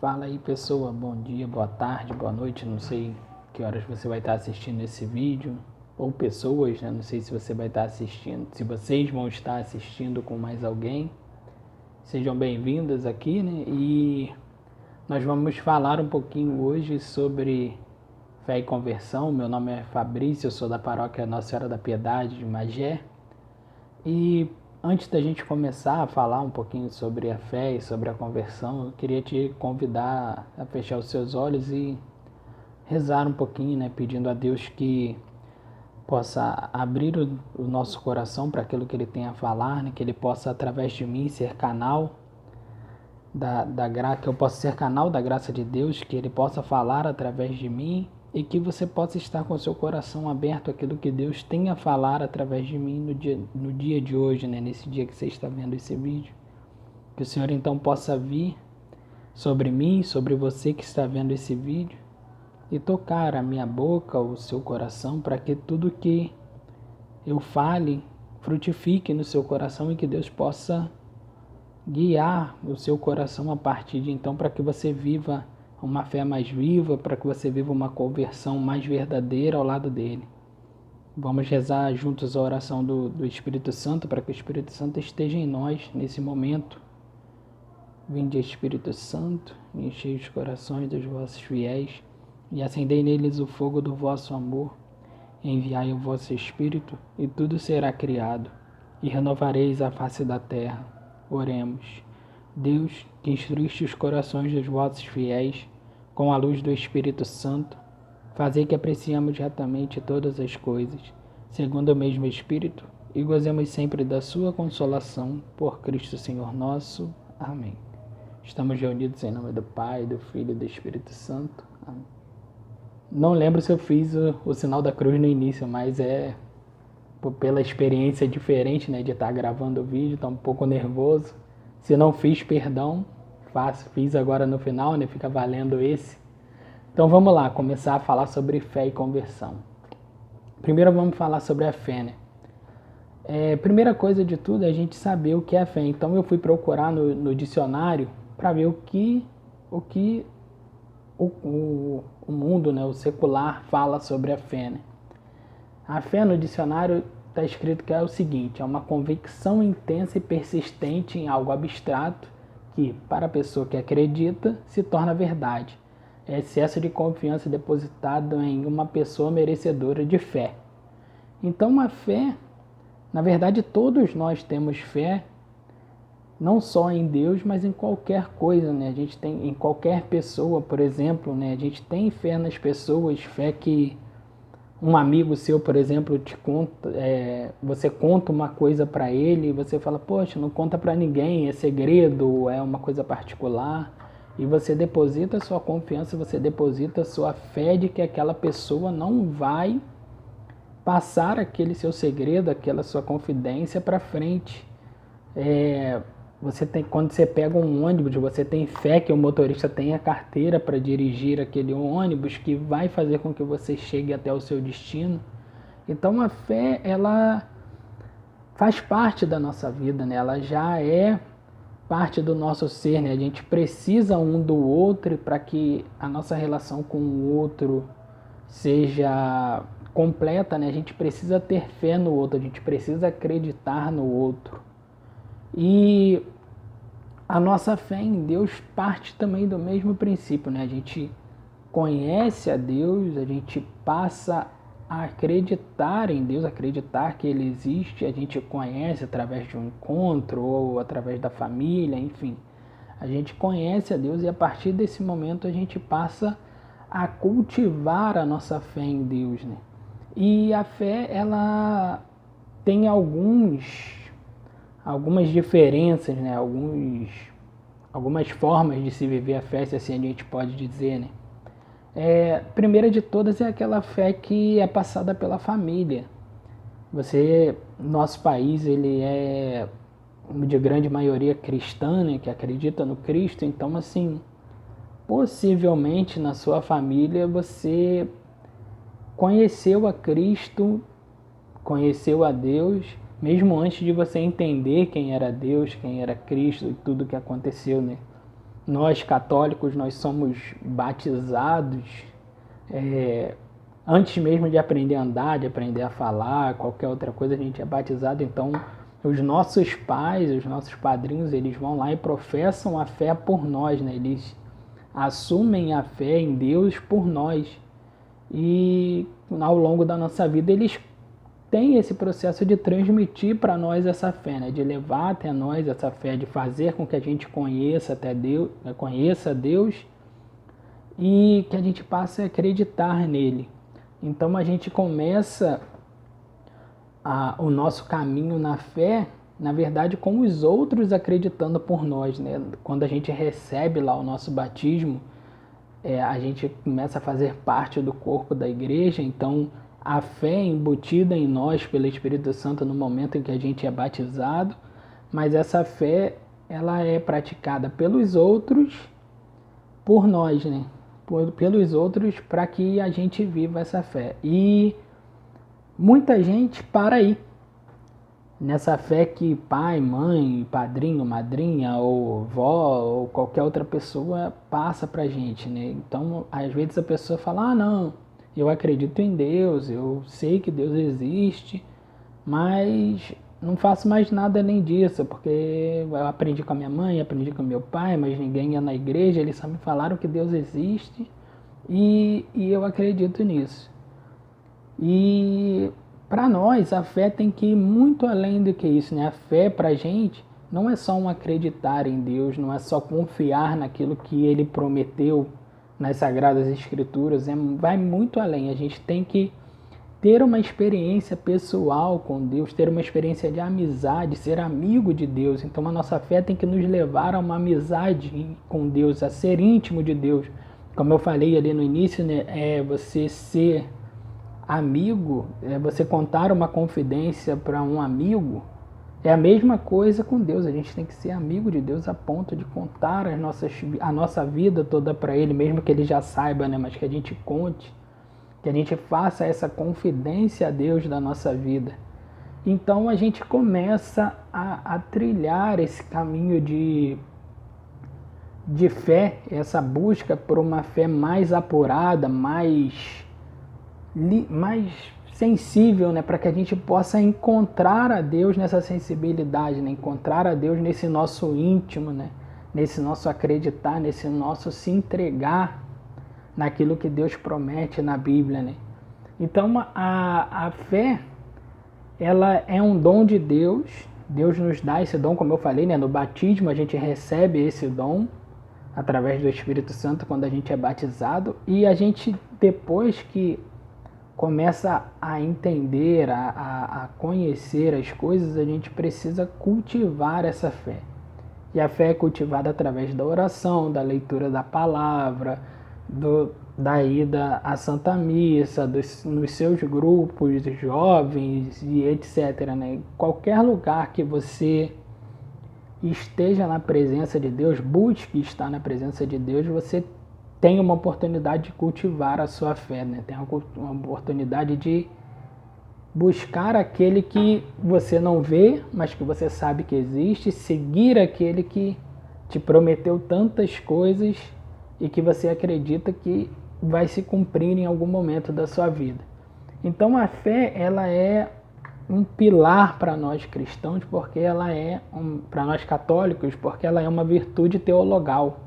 Fala aí, pessoa, bom dia, boa tarde, boa noite, não sei que horas você vai estar assistindo esse vídeo, ou pessoas, né? Não sei se você vai estar assistindo, se vocês vão estar assistindo com mais alguém. Sejam bem-vindas aqui, né? E nós vamos falar um pouquinho hoje sobre fé e conversão. Meu nome é Fabrício, eu sou da paróquia Nossa Senhora da Piedade de Magé. E antes da gente começar a falar um pouquinho sobre a fé e sobre a conversão, eu queria te convidar a fechar os seus olhos e rezar um pouquinho, né, pedindo a Deus que possa abrir o nosso coração para aquilo que Ele tem a falar, né, que Ele possa, através de mim, ser canal que eu possa ser canal da graça de Deus, que Ele possa falar através de mim e que você possa estar com o seu coração aberto àquilo que Deus tem a falar através de mim no dia de hoje, né? Nesse dia que você está vendo esse vídeo. Que o Senhor então possa vir sobre mim, sobre você que está vendo esse vídeo e tocar a minha boca, o seu coração, para que tudo que eu fale frutifique no seu coração e que Deus possa guiar o seu coração a partir de então para que você viva uma fé mais viva, para que você viva uma conversão mais verdadeira ao lado dele. Vamos rezar juntos a oração do Espírito Santo para que o Espírito Santo esteja em nós nesse momento. Vinde, Espírito Santo, enchei os corações dos vossos fiéis e acendei neles o fogo do vosso amor. Enviai o vosso Espírito e tudo será criado e renovareis a face da terra. Oremos. Deus, que instruíste os corações dos vossos fiéis com a luz do Espírito Santo, fazei que apreciemos retamente todas as coisas, segundo o mesmo Espírito, e gozemos sempre da sua consolação, por Cristo Senhor nosso. Amém. Estamos reunidos em nome do Pai, do Filho e do Espírito Santo. Amém. Não lembro se eu fiz o sinal da cruz no início, mas pela experiência diferente, né, de estar gravando o vídeo, tá um pouco nervoso. Se não fiz, perdão, fiz agora no final, né, fica valendo esse. Então vamos lá, começar a falar sobre fé e conversão. Primeiro vamos falar sobre a fé, né? Primeira coisa de tudo é a gente saber o que é a fé. Então eu fui procurar no dicionário para ver o que o mundo, né, o secular, fala sobre a fé, né? A fé no dicionário está escrito que é o seguinte: é uma convicção intensa e persistente em algo abstrato que, para a pessoa que acredita, se torna verdade. É excesso de confiança depositado em uma pessoa merecedora de fé. Então a fé, na verdade todos nós temos fé, não só em Deus, mas em qualquer coisa, né? A gente tem em qualquer pessoa, por exemplo, né? A gente tem fé nas pessoas, fé que um amigo seu, por exemplo, te conta, você conta uma coisa para ele e você fala, poxa, não conta para ninguém, é segredo, é uma coisa particular, e você deposita a sua confiança, você deposita a sua fé de que aquela pessoa não vai passar aquele seu segredo, aquela sua confidência para frente. Quando você pega um ônibus, você tem fé que o motorista tenha carteira para dirigir aquele ônibus que vai fazer com que você chegue até o seu destino. Então a fé, ela faz parte da nossa vida, né? Ela já é parte do nosso ser, né? A gente precisa um do outro para que a nossa relação com o outro seja completa, né? A gente precisa ter fé no outro, a gente precisa acreditar no outro. E a nossa fé em Deus parte também do mesmo princípio, né? A gente conhece a Deus, a gente passa a acreditar em Deus, acreditar que Ele existe, a gente conhece através de um encontro ou através da família, enfim. A gente conhece a Deus e a partir desse momento a gente passa a cultivar a nossa fé em Deus, né? E a fé, ela tem algumas diferenças, né? Algumas formas de se viver a fé, se assim a gente pode dizer, né? Primeira de todas é aquela fé que é passada pela família. Nosso país, ele é de grande maioria cristã, né? Que acredita no Cristo, então assim, possivelmente na sua família você conheceu a Cristo, conheceu a Deus, mesmo antes de você entender quem era Deus, quem era Cristo e tudo que aconteceu, né, nós católicos, nós somos batizados antes mesmo de aprender a andar, de aprender a falar, qualquer outra coisa, a gente é batizado. Então, os nossos pais, os nossos padrinhos, eles vão lá e professam a fé por nós, né? Eles assumem a fé em Deus por nós. E ao longo da nossa vida, eles têm esse processo de transmitir para nós essa fé, né? De levar até nós essa fé, de fazer com que a gente conheça Deus e que a gente passe a acreditar nele. Então a gente começa o nosso caminho na fé, na verdade, com os outros acreditando por nós, né? Quando a gente recebe lá o nosso batismo, a gente começa a fazer parte do corpo da igreja. Então a fé é embutida em nós pelo Espírito Santo no momento em que a gente é batizado, mas essa fé, ela é praticada pelos outros por nós, né? Pelos outros, para que a gente viva essa fé. E muita gente para aí, nessa fé que pai, mãe, padrinho, madrinha, ou vó, ou qualquer outra pessoa passa pra gente, né? Então, às vezes a pessoa fala, não, eu acredito em Deus, eu sei que Deus existe, mas não faço mais nada além disso, porque eu aprendi com a minha mãe, aprendi com meu pai, mas ninguém ia na igreja, eles só me falaram que Deus existe e eu acredito nisso. E para nós a fé tem que ir muito além do que isso, né? A fé pra gente não é só um acreditar em Deus, não é só confiar naquilo que Ele prometeu nas Sagradas Escrituras, vai muito além. A gente tem que ter uma experiência pessoal com Deus, ter uma experiência de amizade, ser amigo de Deus. Então a nossa fé tem que nos levar a uma amizade com Deus, a ser íntimo de Deus. Como eu falei ali no início, né, você ser amigo, você contar uma confidência para um amigo, é a mesma coisa com Deus. A gente tem que ser amigo de Deus a ponto de contar a nossa vida toda para Ele, mesmo que Ele já saiba, né, mas que a gente conte, que a gente faça essa confidência a Deus da nossa vida. Então a gente começa a trilhar esse caminho de fé, essa busca por uma fé mais apurada, mais sensível, né, para que a gente possa encontrar a Deus nessa sensibilidade, né, encontrar a Deus nesse nosso íntimo, né, nesse nosso acreditar, nesse nosso se entregar naquilo que Deus promete na Bíblia, né? Então a fé, ela é um dom de Deus. Deus nos dá esse dom, como eu falei, né? No batismo a gente recebe esse dom através do Espírito Santo quando a gente é batizado, e a gente, depois que começa a entender, a conhecer as coisas, a gente precisa cultivar essa fé. E a fé é cultivada através da oração, da leitura da palavra, da ida à Santa Missa, nos seus grupos jovens e etc. Né? Qualquer lugar que você esteja na presença de Deus, busque estar na presença de Deus, você tem uma oportunidade de cultivar a sua fé, né? Tem uma oportunidade de buscar aquele que você não vê, mas que você sabe que existe, seguir aquele que te prometeu tantas coisas e que você acredita que vai se cumprir em algum momento da sua vida. Então a fé, ela é um pilar para nós cristãos, porque ela para nós católicos, porque ela é uma virtude teologal.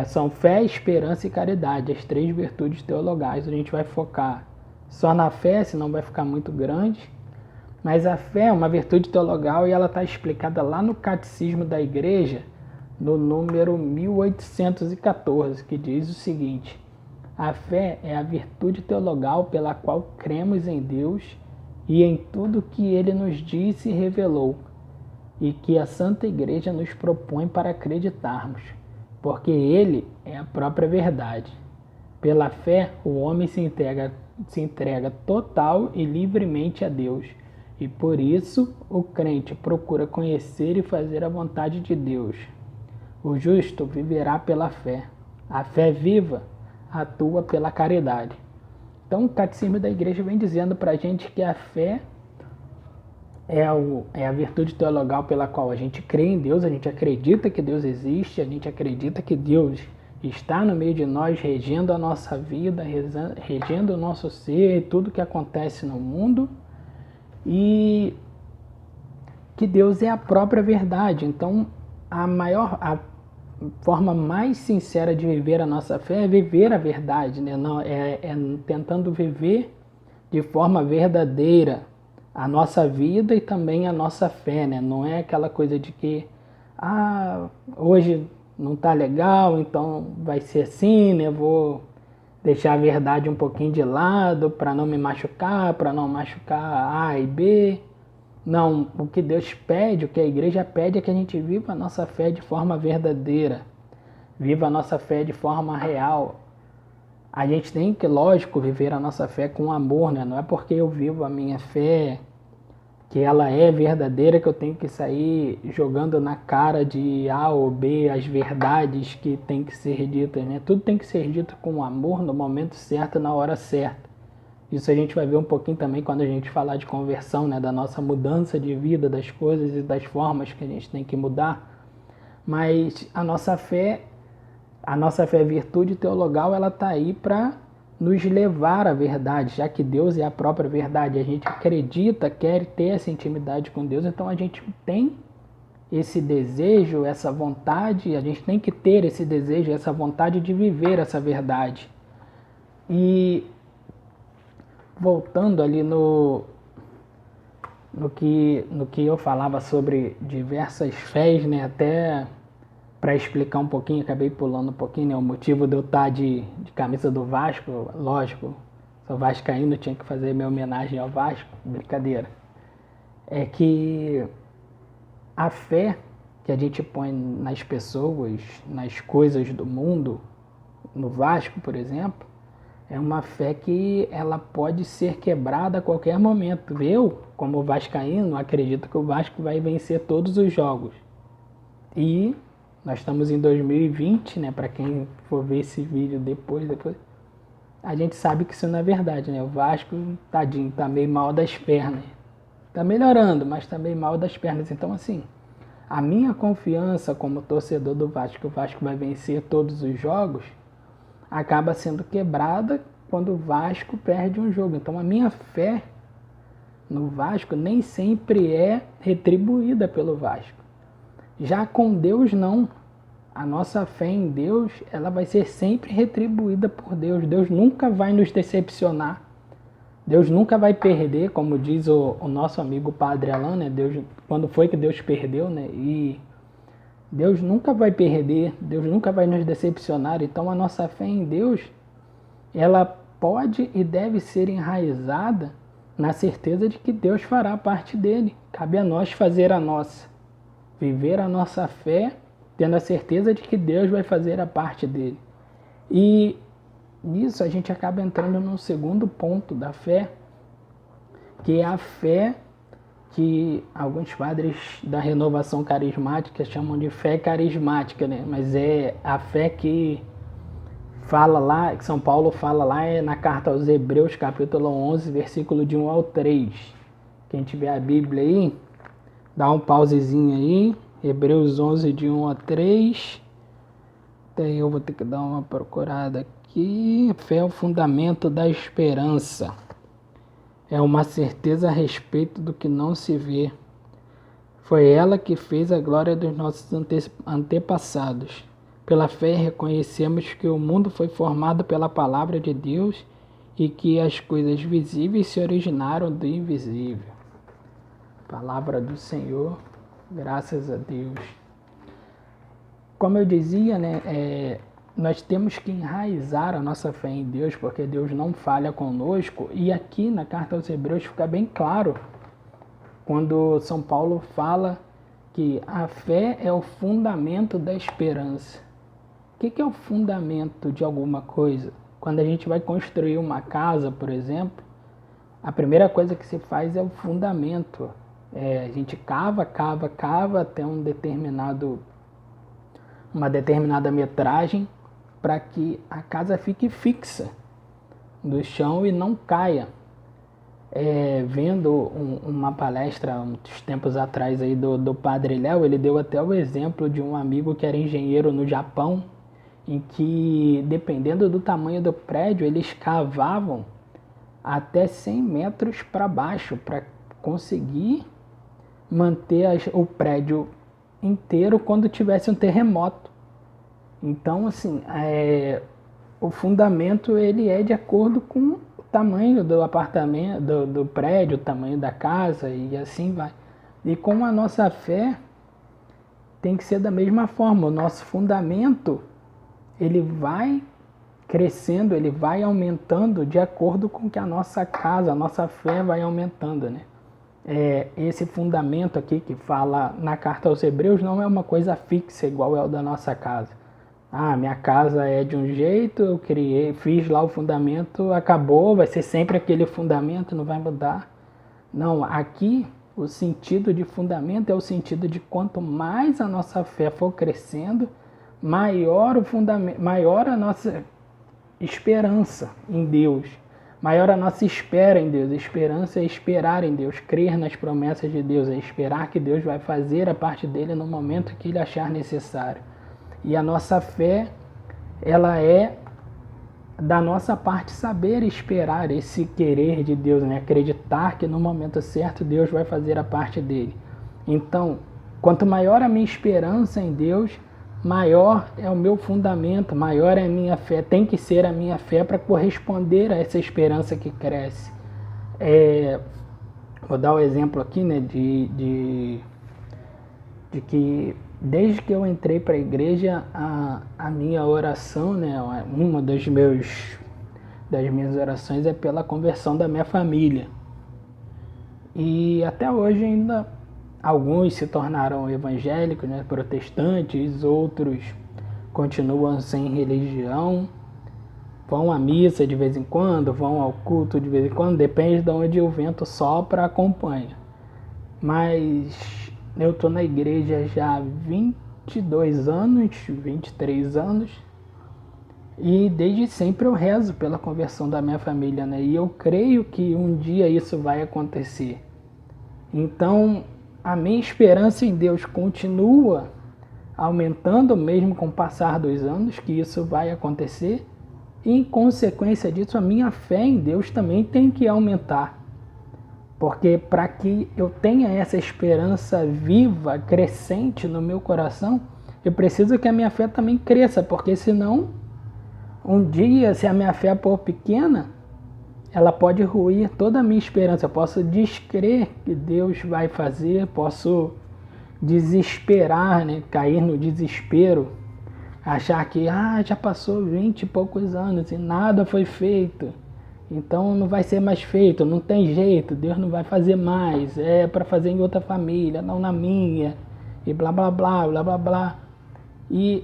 São fé, esperança e caridade, as 3 virtudes teologais. A gente vai focar só na fé, senão vai ficar muito grande. Mas a fé é uma virtude teologal e ela está explicada lá no Catecismo da Igreja, no número 1814, que diz o seguinte: a fé é a virtude teologal pela qual cremos em Deus e em tudo que Ele nos disse e revelou, e que a Santa Igreja nos propõe para acreditarmos, porque Ele é a própria verdade. Pela fé, o homem se entrega total e livremente a Deus, e por isso o crente procura conhecer e fazer a vontade de Deus. O justo viverá pela fé. A fé viva atua pela caridade. Então o Catecismo da Igreja vem dizendo para a gente que a fé é a virtude teologal pela qual a gente crê em Deus, a gente acredita que Deus existe, a gente acredita que Deus está no meio de nós, regendo a nossa vida, regendo o nosso ser, tudo que acontece no mundo, e que Deus é a própria verdade. Então, a forma mais sincera de viver a nossa fé é viver a verdade, né? Não, é tentando viver de forma verdadeira a nossa vida e também a nossa fé, né? Não é aquela coisa de que hoje não tá legal, então vai ser assim, né? Vou deixar a verdade um pouquinho de lado para não me machucar, para não machucar A e B. Não, o que Deus pede, o que a igreja pede é que a gente viva a nossa fé de forma verdadeira, viva a nossa fé de forma real. A gente tem que, lógico, viver a nossa fé com amor, né? Não é porque eu vivo a minha fé, que ela é verdadeira, que eu tenho que sair jogando na cara de A ou B as verdades que tem que ser ditas, né? Tudo tem que ser dito com amor, no momento certo, na hora certa. Isso a gente vai ver um pouquinho também quando a gente falar de conversão, né? Da nossa mudança de vida, das coisas e das formas que a gente tem que mudar. Mas a nossa fé virtude teologal, ela está aí para nos levar à verdade, já que Deus é a própria verdade. A gente acredita, quer ter essa intimidade com Deus, então a gente tem esse desejo, essa vontade, a gente tem que ter esse desejo, essa vontade de viver essa verdade. E voltando ali no que eu falava sobre diversas fés, né? Até para explicar um pouquinho, acabei pulando um pouquinho, né? O motivo de eu estar de camisa do Vasco, lógico, sou vascaíno, tinha que fazer minha homenagem ao Vasco, brincadeira. É que a fé que a gente põe nas pessoas, nas coisas do mundo, no Vasco, por exemplo, é uma fé que ela pode ser quebrada a qualquer momento. Eu, como vascaíno, acredito que o Vasco vai vencer todos os jogos. E nós estamos em 2020, né? Para quem for ver esse vídeo depois, a gente sabe que isso não é verdade, né? O Vasco, tadinho, tá meio mal das pernas. Tá melhorando, mas tá meio mal das pernas. Então, assim, a minha confiança como torcedor do Vasco, que o Vasco vai vencer todos os jogos, acaba sendo quebrada quando o Vasco perde um jogo. Então a minha fé no Vasco nem sempre é retribuída pelo Vasco. Já com Deus não. A nossa fé em Deus, ela vai ser sempre retribuída por Deus. Deus nunca vai nos decepcionar. Deus nunca vai perder, como diz o nosso amigo Padre Alain, né? Deus, quando foi que Deus perdeu, né? E Deus nunca vai perder, Deus nunca vai nos decepcionar. Então a nossa fé em Deus, ela pode e deve ser enraizada na certeza de que Deus fará parte dele. Cabe a nós fazer a nossa. Viver a nossa fé tendo a certeza de que Deus vai fazer a parte dele. E nisso a gente acaba entrando no segundo ponto da fé, que é a fé que alguns padres da renovação carismática chamam de fé carismática, né? Mas é a fé que fala lá, que São Paulo fala lá na carta aos Hebreus, capítulo 11, versículo de 1 ao 3. Quem tiver a Bíblia aí, dá um pausezinho aí. Hebreus 11, de 1 a 3. Até eu vou ter que dar uma procurada aqui. Fé é o fundamento da esperança. É uma certeza a respeito do que não se vê. Foi ela que fez a glória dos nossos antepassados. Pela fé reconhecemos que o mundo foi formado pela palavra de Deus e que as coisas visíveis se originaram do invisível. Palavra do Senhor, graças a Deus. Como eu dizia, né, nós temos que enraizar a nossa fé em Deus, porque Deus não falha conosco. E aqui na carta aos Hebreus fica bem claro, quando São Paulo fala que a fé é o fundamento da esperança. O que é o fundamento de alguma coisa? Quando a gente vai construir uma casa, por exemplo, a primeira coisa que se faz é o fundamento. A gente cava até uma determinada metragem para que a casa fique fixa no chão e não caia. vendo uma palestra uns tempos atrás aí do Padre Léo, ele deu até o exemplo de um amigo que era engenheiro no Japão, em que, dependendo do tamanho do prédio, eles cavavam até 100 metros para baixo para conseguir manter o prédio inteiro quando tivesse um terremoto. Então, assim, o fundamento ele é de acordo com o tamanho do apartamento, do prédio, o tamanho da casa e assim vai. E com a nossa fé tem que ser da mesma forma. O nosso fundamento ele vai crescendo, ele vai aumentando de acordo com que a nossa casa, a nossa fé vai aumentando, né? Esse fundamento aqui que fala na carta aos Hebreus não é uma coisa fixa igual é o da nossa casa. Minha casa é de um jeito, eu fiz lá o fundamento, acabou, vai ser sempre aquele fundamento, não vai mudar. Não, aqui o sentido de fundamento é o sentido de quanto mais a nossa fé for crescendo, maior o fundamento, maior a nossa esperança em Deus, maior a nossa espera em Deus. A esperança é esperar em Deus, crer nas promessas de Deus, é esperar que Deus vai fazer a parte dele no momento que ele achar necessário. E a nossa fé, ela é da nossa parte saber esperar esse querer de Deus, né? Acreditar que no momento certo Deus vai fazer a parte dele. Então, quanto maior a minha esperança em Deus, maior é o meu fundamento, maior é a minha fé, tem que ser a minha fé para corresponder a essa esperança que cresce. Vou dar o exemplo aqui, né, de que desde que eu entrei para a igreja, a minha oração, né, uma das minhas orações é pela conversão da minha família. E até hoje ainda alguns se tornaram evangélicos, né, protestantes, outros continuam sem religião, vão à missa de vez em quando, vão ao culto de vez em quando, depende de onde o vento sopra, acompanha. Mas eu estou na igreja já há 22 anos, 23 anos, e desde sempre eu rezo pela conversão da minha família, né? E eu creio que um dia isso vai acontecer. Então, a minha esperança em Deus continua aumentando, mesmo com o passar dos anos, que isso vai acontecer. E, em consequência disso, a minha fé em Deus também tem que aumentar. Porque para que eu tenha essa esperança viva, crescente no meu coração, eu preciso que a minha fé também cresça, porque senão, um dia, se a minha fé for pequena, ela pode ruir toda a minha esperança. Eu posso descrer que Deus vai fazer, posso desesperar, né? Cair no desespero, achar que já passou 20 e poucos anos e nada foi feito, então não vai ser mais feito, não tem jeito, Deus não vai fazer mais, é para fazer em outra família, não na minha, e blá blá blá, blá blá blá. E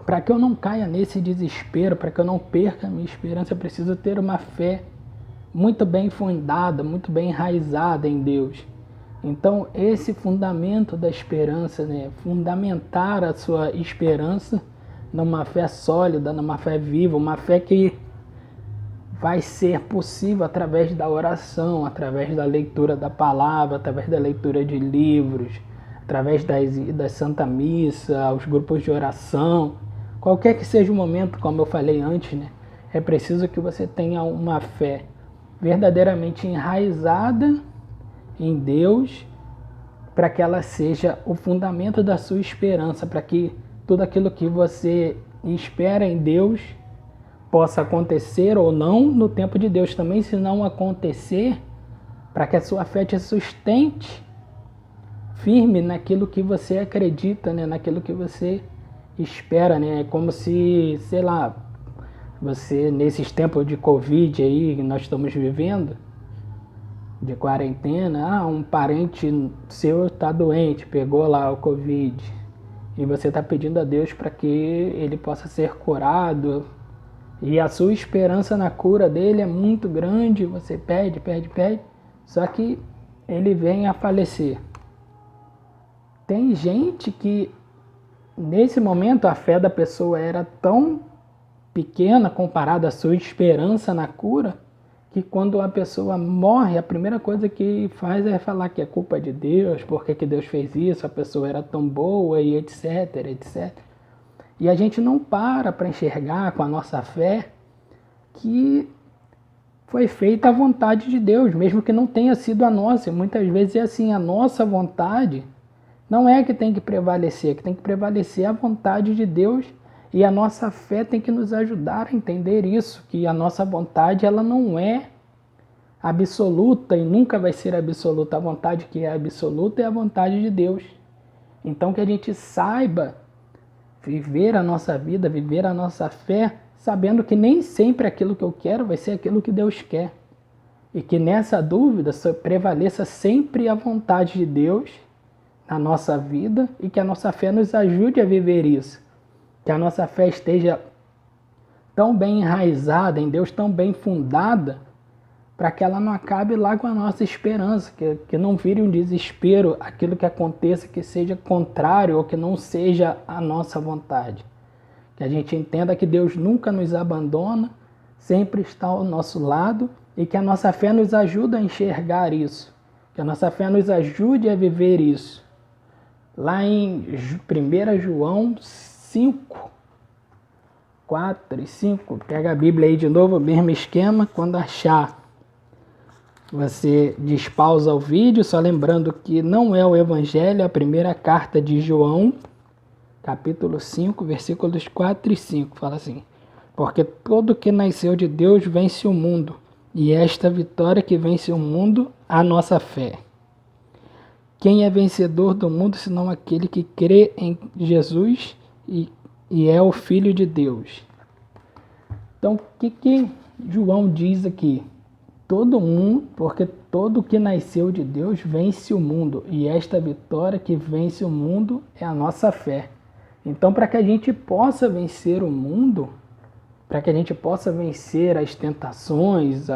para que eu não caia nesse desespero, para que eu não perca a minha esperança, eu preciso ter uma fé muito bem fundada, muito bem enraizada em Deus. Então, esse fundamento da esperança, né? Fundamentar a sua esperança numa fé sólida, numa fé viva, uma fé que vai ser possível através da oração, através da leitura da palavra, através da leitura de livros, através da Santa Missa, os grupos de oração. Qualquer que seja o momento, como eu falei antes, né? É preciso que você tenha uma fé verdadeiramente enraizada em Deus, para que ela seja o fundamento da sua esperança, para que tudo aquilo que você espera em Deus possa acontecer ou não no tempo de Deus também. Se não acontecer, para que a sua fé te sustente firme naquilo que você acredita, né? Naquilo que você espera, né? É como se, sei lá, você nesses tempos de Covid aí que nós estamos vivendo, de quarentena, um parente seu está doente, pegou lá o Covid, e você está pedindo a Deus para que ele possa ser curado, e a sua esperança na cura dele é muito grande, você pede, pede, pede, só que ele vem a falecer. Tem gente que nesse momento a fé da pessoa era tão pequena comparada à sua esperança na cura, que quando a pessoa morre, a primeira coisa que faz é falar que é culpa de Deus, porque que Deus fez isso, a pessoa era tão boa e etc, etc. E a gente não para enxergar com a nossa fé que foi feita a vontade de Deus, mesmo que não tenha sido a nossa. E muitas vezes é assim, a nossa vontade não é que tem que prevalecer, que tem que prevalecer a vontade de Deus, e a nossa fé tem que nos ajudar a entender isso, que a nossa vontade ela não é absoluta e nunca vai ser absoluta. A vontade que é absoluta é a vontade de Deus. Então que a gente saiba viver a nossa vida, viver a nossa fé, sabendo que nem sempre aquilo que eu quero vai ser aquilo que Deus quer. E que nessa dúvida prevaleça sempre a vontade de Deus na nossa vida e que a nossa fé nos ajude a viver isso. Que a nossa fé esteja tão bem enraizada em Deus, tão bem fundada, para que ela não acabe lá com a nossa esperança, que não vire um desespero aquilo que aconteça que seja contrário ou que não seja a nossa vontade. Que a gente entenda que Deus nunca nos abandona, sempre está ao nosso lado e que a nossa fé nos ajuda a enxergar isso. Que a nossa fé nos ajude a viver isso. Lá em 1 João 5, 4 e 5, pega a Bíblia aí de novo, o mesmo esquema, quando achar, você despausa o vídeo, só lembrando que não é o Evangelho, é a primeira carta de João, capítulo 5, versículos 4 e 5, fala assim: porque todo que nasceu de Deus vence o mundo, e esta vitória que vence o mundo, a nossa fé. Quem é vencedor do mundo, senão aquele que crê em Jesus e é o Filho de Deus? Então, o que João diz aqui? Todo mundo, porque todo que nasceu de Deus vence o mundo, e esta vitória que vence o mundo é a nossa fé. Então, para que a gente possa vencer o mundo, para que a gente possa vencer as tentações,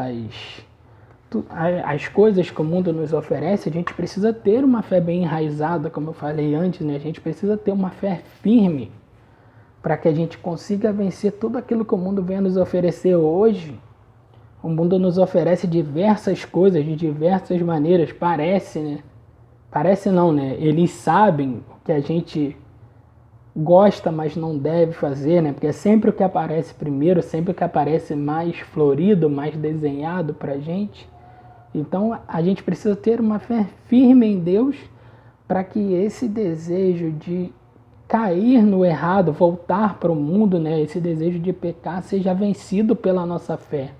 as coisas que o mundo nos oferece, a gente precisa ter uma fé bem enraizada, como eu falei antes, né? A gente precisa ter uma fé firme para que a gente consiga vencer tudo aquilo que o mundo vem nos oferecer hoje. O mundo nos oferece diversas coisas, de diversas maneiras, parece, né? Parece não, né? Eles sabem o que a gente gosta, mas não deve fazer, né? Porque é sempre o que aparece primeiro, sempre o que aparece mais florido, mais desenhado pra gente. Então a gente precisa ter uma fé firme em Deus para que esse desejo de cair no errado, voltar para o mundo, né? Esse desejo de pecar seja vencido pela nossa fé.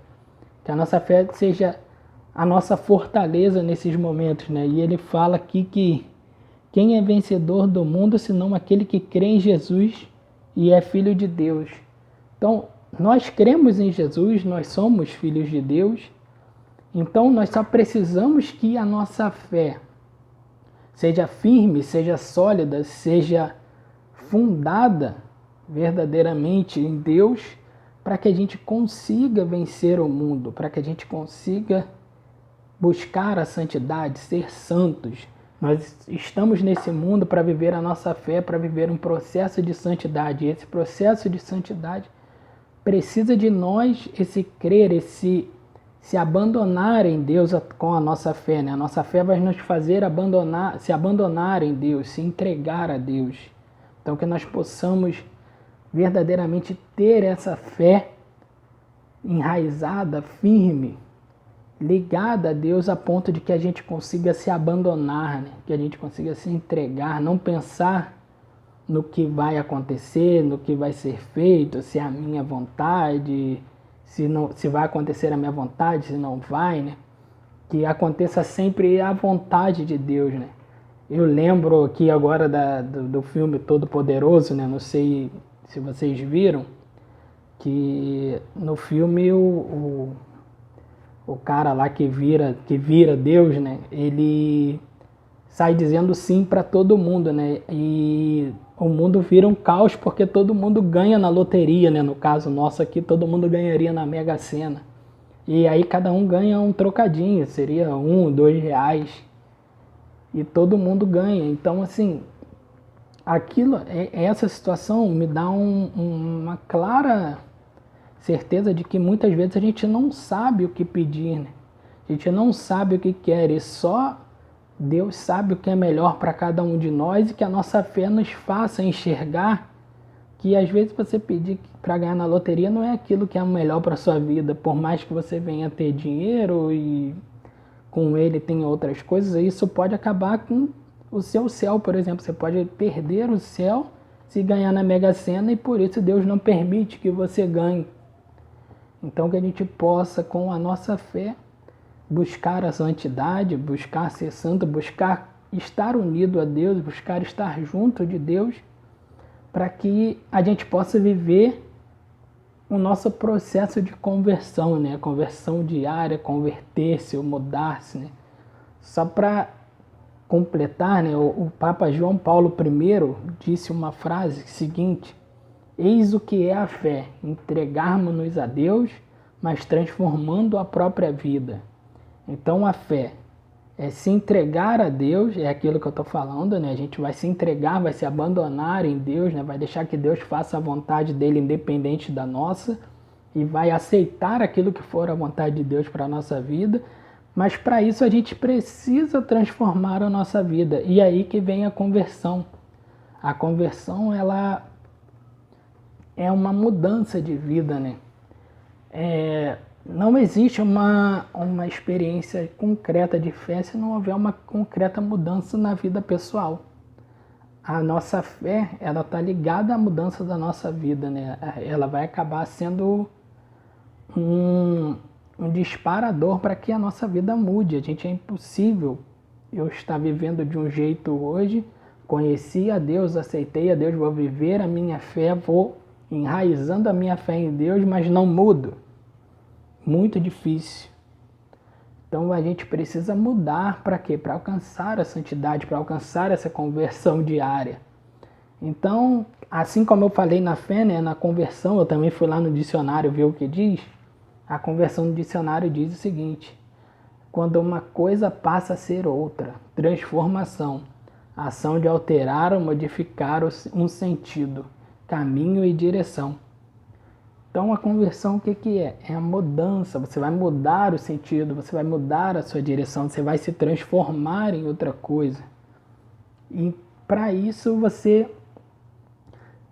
Que a nossa fé seja a nossa fortaleza nesses momentos, né? E ele fala aqui que quem é vencedor do mundo, senão aquele que crê em Jesus e é filho de Deus. Então, nós cremos em Jesus, nós somos filhos de Deus. Então, nós só precisamos que a nossa fé seja firme, seja sólida, seja fundada verdadeiramente em Deus, para que a gente consiga vencer o mundo, para que a gente consiga buscar a santidade, ser santos. Nós estamos nesse mundo para viver a nossa fé, para viver um processo de santidade. E esse processo de santidade precisa de nós esse crer, esse se abandonar em Deus com a nossa fé, né? A nossa fé vai nos fazer se abandonar em Deus, se entregar a Deus. Então que nós possamos verdadeiramente ter essa fé enraizada, firme, ligada a Deus a ponto de que a gente consiga se abandonar, né? Que a gente consiga se entregar, não pensar no que vai acontecer, no que vai ser feito, se é a minha vontade, se vai acontecer a minha vontade, se não vai, né? Que aconteça sempre a vontade de Deus, né? Eu lembro aqui agora do filme Todo Poderoso, né? Não sei se vocês viram, que no filme o cara lá que vira Deus, né? Ele sai dizendo sim para todo mundo, né? E o mundo vira um caos porque todo mundo ganha na loteria, né? No caso nosso aqui, todo mundo ganharia na Mega Sena. E aí cada um ganha um trocadinho, seria R$1, R$2. E todo mundo ganha. Então, assim, essa situação me dá uma clara certeza de que muitas vezes a gente não sabe o que pedir, né? A gente não sabe o que quer e só Deus sabe o que é melhor para cada um de nós e que a nossa fé nos faça enxergar que às vezes você pedir para ganhar na loteria não é aquilo que é o melhor para sua vida, por mais que você venha ter dinheiro e com ele tem outras coisas, isso pode acabar com o seu céu, por exemplo. Você pode perder o céu se ganhar na Mega Sena e por isso Deus não permite que você ganhe. Então que a gente possa, com a nossa fé, buscar a santidade, buscar ser santo, buscar estar unido a Deus, buscar estar junto de Deus, para que a gente possa viver o nosso processo de conversão, né? Conversão diária, converter-se ou mudar-se, né? Só para completar, né? O Papa João Paulo I disse uma frase seguinte: eis o que é a fé, entregarmos-nos a Deus, mas transformando a própria vida. Então a fé é se entregar a Deus, é aquilo que eu estou falando, né? A gente vai se entregar, vai se abandonar em Deus, né? Vai deixar que Deus faça a vontade dele independente da nossa e vai aceitar aquilo que for a vontade de Deus para a nossa vida. Mas para isso a gente precisa transformar a nossa vida. E aí que vem a conversão. A conversão, ela é uma mudança de vida, né? Não existe uma experiência concreta de fé se não houver uma concreta mudança na vida pessoal. A nossa fé, ela está ligada à mudança da nossa vida, né? Ela vai acabar sendo um disparador para que a nossa vida mude. A gente é impossível eu estar vivendo de um jeito hoje, conheci a Deus, aceitei a Deus, vou viver a minha fé, vou enraizando a minha fé em Deus, mas não mudo. Muito difícil. Então a gente precisa mudar para quê? Para alcançar a santidade, para alcançar essa conversão diária. Então, assim como eu falei na fé, né, na conversão, eu também fui lá no dicionário ver o que diz. A conversão no dicionário diz o seguinte: quando uma coisa passa a ser outra, transformação, ação de alterar ou modificar um sentido, caminho e direção. Então a conversão o que é? É a mudança, você vai mudar o sentido, você vai mudar a sua direção, você vai se transformar em outra coisa. E para isso você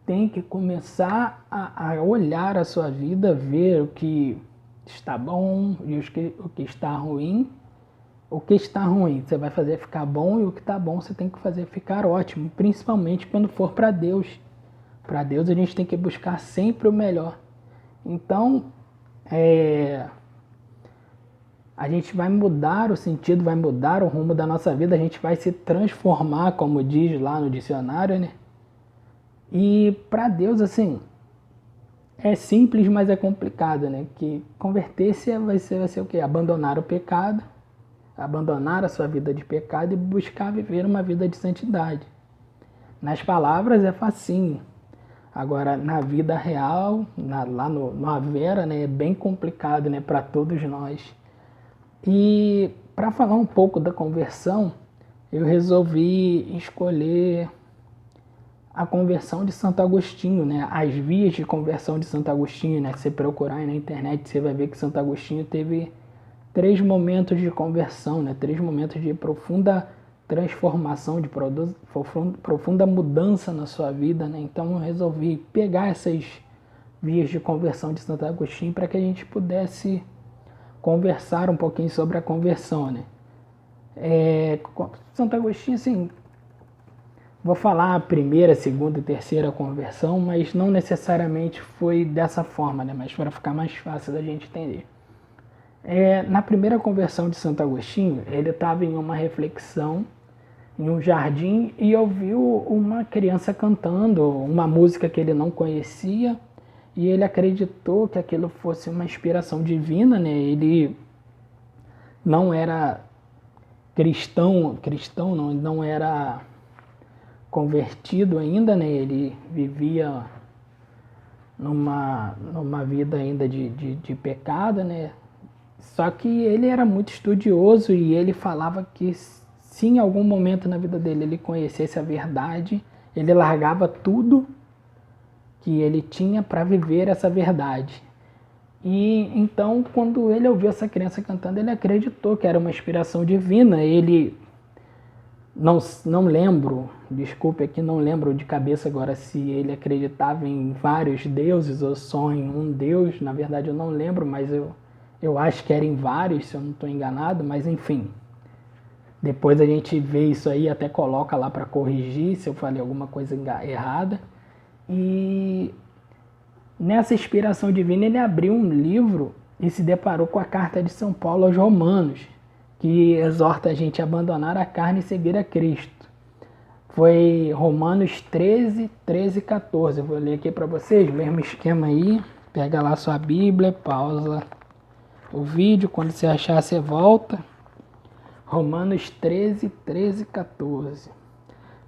tem que começar a olhar a sua vida, ver o que está bom e o que está ruim. O que está ruim você vai fazer ficar bom e o que está bom você tem que fazer ficar ótimo, principalmente quando for para Deus. Para Deus a gente tem que buscar sempre o melhor. Então, a gente vai mudar o sentido, vai mudar o rumo da nossa vida, a gente vai se transformar, como diz lá no dicionário, né? E para Deus, assim, é simples, mas é complicado, né? Que converter-se vai ser o quê? Abandonar o pecado, abandonar a sua vida de pecado e buscar viver uma vida de santidade. Nas palavras é facinho. Agora, na vida real, lá no Avera, né, é bem complicado, né, para todos nós. E para falar um pouco da conversão, eu resolvi escolher a conversão de Santo Agostinho, né, as vias de conversão de Santo Agostinho, né, se você procurar aí na internet, você vai ver que Santo Agostinho teve 3 momentos de conversão, né, 3 momentos de profunda transformação, de profunda mudança na sua vida, né? Então eu resolvi pegar essas vias de conversão de Santo Agostinho para que a gente pudesse conversar um pouquinho sobre a conversão, né? Santo Agostinho, assim, vou falar a primeira, segunda e terceira conversão, mas não necessariamente foi dessa forma, né? Mas para ficar mais fácil da gente entender. Na primeira conversão de Santo Agostinho, ele estava em uma reflexão em um jardim e ouviu uma criança cantando uma música que ele não conhecia e ele acreditou que aquilo fosse uma inspiração divina, né? Ele não era cristão não, ele não era convertido ainda, né? Ele vivia numa vida ainda de pecado, né? Só que ele era muito estudioso e ele falava que se em algum momento na vida dele ele conhecesse a verdade, ele largava tudo que ele tinha para viver essa verdade. E então, quando ele ouviu essa criança cantando, ele acreditou que era uma inspiração divina. Ele não lembro, desculpe aqui, não lembro de cabeça agora se ele acreditava em vários deuses ou só em um deus. Na verdade, eu não lembro, mas eu acho que era em vários, se eu não estou enganado. Mas enfim, depois a gente vê isso aí, até coloca lá para corrigir se eu falei alguma coisa errada. E nessa inspiração divina, ele abriu um livro e se deparou com a carta de São Paulo aos Romanos, que exorta a gente a abandonar a carne e seguir a Cristo. Foi Romanos 13, 13 e 14. Eu vou ler aqui para vocês, mesmo esquema aí. Pega lá sua Bíblia, pausa o vídeo, quando você achar, você volta. Romanos 13, 13 e 14.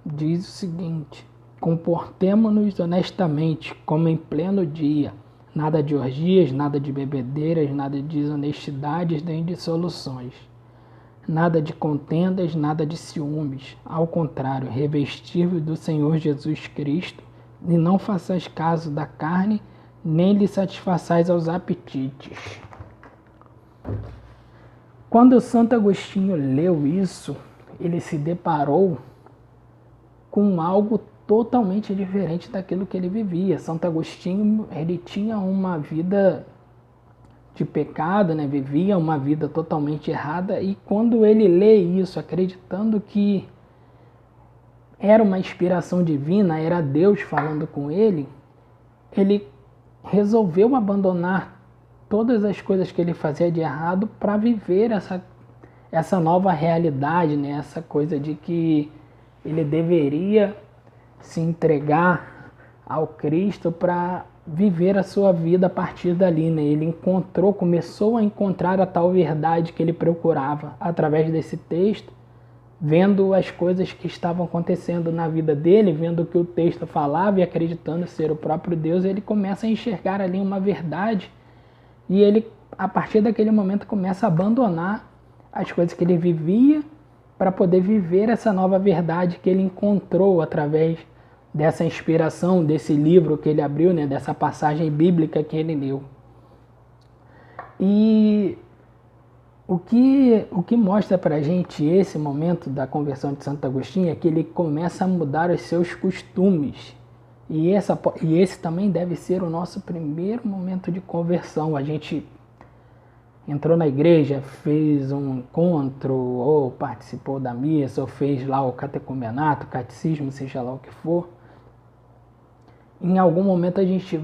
Diz o seguinte: comportemo-nos honestamente, como em pleno dia. Nada de orgias, nada de bebedeiras, nada de desonestidades, nem dissoluções. Nada de contendas, nada de ciúmes. Ao contrário, revestir-vos do Senhor Jesus Cristo, e não façais caso da carne, nem lhe satisfaçais aos apetites. Quando Santo Agostinho leu isso, ele se deparou com algo totalmente diferente daquilo que ele vivia. Santo Agostinho, ele tinha uma vida de pecado, né? Vivia uma vida totalmente errada, e quando ele lê isso, acreditando que era uma inspiração divina, era Deus falando com ele resolveu abandonar todas as coisas que ele fazia de errado para viver essa nova realidade, né? Essa coisa de que ele deveria se entregar ao Cristo para viver a sua vida a partir dali, né? Ele começou a encontrar a tal verdade que ele procurava através desse texto, vendo as coisas que estavam acontecendo na vida dele, vendo o que o texto falava e acreditando ser o próprio Deus, ele começa a enxergar ali uma verdade, e ele, a partir daquele momento, começa a abandonar as coisas que ele vivia para poder viver essa nova verdade que ele encontrou através dessa inspiração, desse livro que ele abriu, né, dessa passagem bíblica que ele leu. E o que mostra para a gente esse momento da conversão de Santo Agostinho é que ele começa a mudar os seus costumes. E esse também deve ser o nosso primeiro momento de conversão. A gente entrou na igreja, fez um encontro, ou participou da missa, ou fez lá o catecumenato, catecismo, seja lá o que for. Em algum momento a gente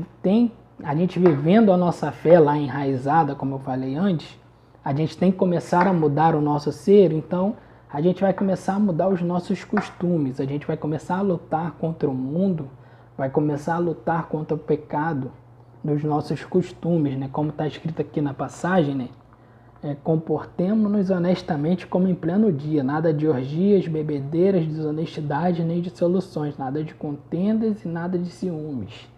vivendo a nossa fé lá enraizada, como eu falei antes, a gente tem que começar a mudar o nosso ser. Então a gente vai começar a mudar os nossos costumes, a gente vai começar a lutar contra o mundo, vai começar a lutar contra o pecado nos nossos costumes, né? Como está escrito aqui na passagem, né? Comportemo-nos honestamente como em pleno dia, nada de orgias, bebedeiras, desonestidade, nem dissoluções, nada de contendas e nada de ciúmes.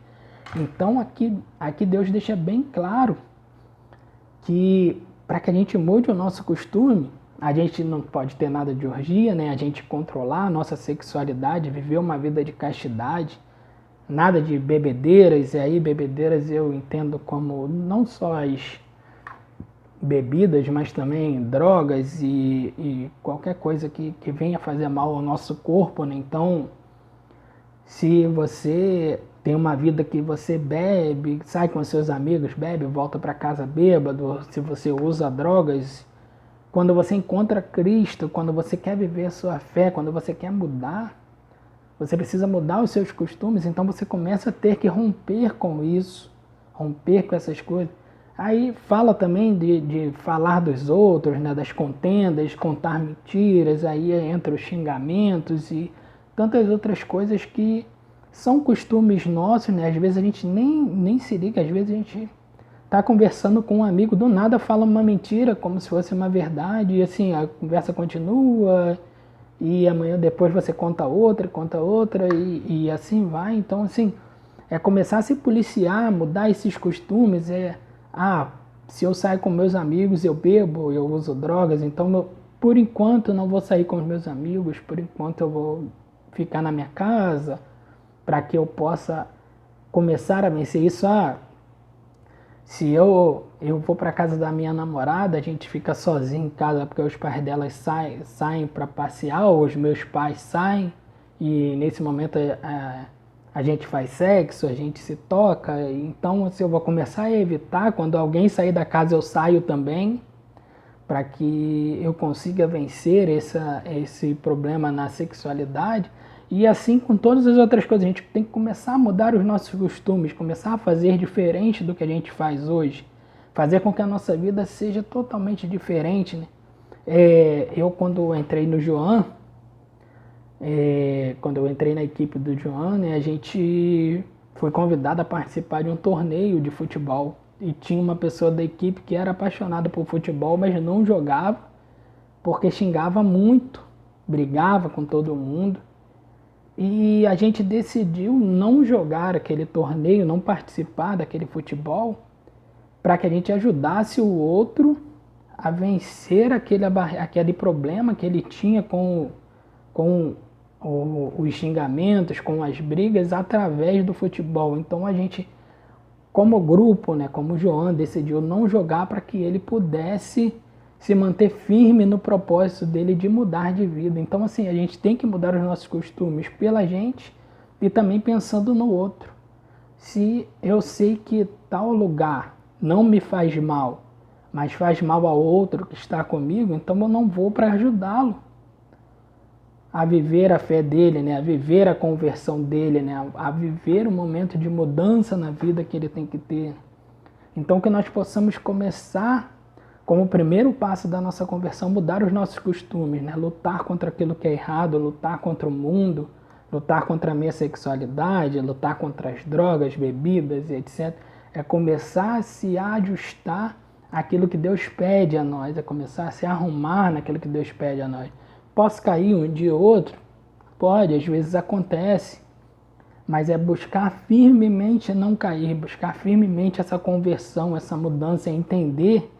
Então aqui Deus deixa bem claro que para que a gente mude o nosso costume, a gente não pode ter nada de orgia, né? A gente controlar a nossa sexualidade, viver uma vida de castidade, nada de bebedeiras. E aí bebedeiras eu entendo como não só as bebidas, mas também drogas e qualquer coisa que venha fazer mal ao nosso corpo, né? Então, se você tem uma vida que você bebe, sai com seus amigos, bebe, volta para casa bêbado, se você usa drogas, quando você encontra Cristo, quando você quer viver a sua fé, quando você quer mudar, você precisa mudar os seus costumes, então você começa a ter que romper com isso, romper com essas coisas. Aí fala também de falar dos outros, né, das contendas, contar mentiras, aí entra os xingamentos e tantas outras coisas que são costumes nossos, né? Às vezes a gente nem se liga, às vezes a gente tá conversando com um amigo, do nada fala uma mentira como se fosse uma verdade, e assim, a conversa continua, e amanhã depois você conta outra, e assim vai. Então, assim, é começar a se policiar, mudar esses costumes, se eu saio com meus amigos, eu bebo, eu uso drogas, então por enquanto eu não vou sair com os meus amigos, por enquanto eu vou ficar na minha casa, para que eu possa começar a vencer isso. Se eu vou para casa da minha namorada, a gente fica sozinho em casa porque os pais dela saem para passear, ou os meus pais saem, e nesse momento a gente faz sexo, a gente se toca. Então, se eu vou começar a evitar, quando alguém sair da casa eu saio também, para que eu consiga vencer esse problema na sexualidade. E assim com todas as outras coisas, a gente tem que começar a mudar os nossos costumes, começar a fazer diferente do que a gente faz hoje, fazer com que a nossa vida seja totalmente diferente, né? Eu quando entrei no Joan, quando eu entrei na equipe do Joan, né, a gente foi convidado a participar de um torneio de futebol. E tinha uma pessoa da equipe que era apaixonada por futebol, mas não jogava porque xingava muito, brigava com todo mundo. E a gente decidiu não jogar aquele torneio, não participar daquele futebol, para que a gente ajudasse o outro a vencer aquele problema que ele tinha com os xingamentos, com as brigas através do futebol. Então a gente, como grupo, né, como o Joan, decidiu não jogar para que ele pudesse se manter firme no propósito dele de mudar de vida. Então, assim, a gente tem que mudar os nossos costumes pela gente e também pensando no outro. Se eu sei que tal lugar não me faz mal, mas faz mal ao outro que está comigo, então eu não vou para ajudá-lo a viver a fé dele, né? A viver a conversão dele, né? A viver um momento de mudança na vida que ele tem que ter. Então que nós possamos começar, como primeiro passo da nossa conversão, mudar os nossos costumes, né? Lutar contra aquilo que é errado, lutar contra o mundo, lutar contra a minha sexualidade, lutar contra as drogas, bebidas e etc. É começar a se ajustar àquilo que Deus pede a nós, é começar a se arrumar naquilo que Deus pede a nós. Posso cair um dia ou outro? Pode, às vezes acontece. Mas é buscar firmemente não cair, buscar firmemente essa conversão, essa mudança, entender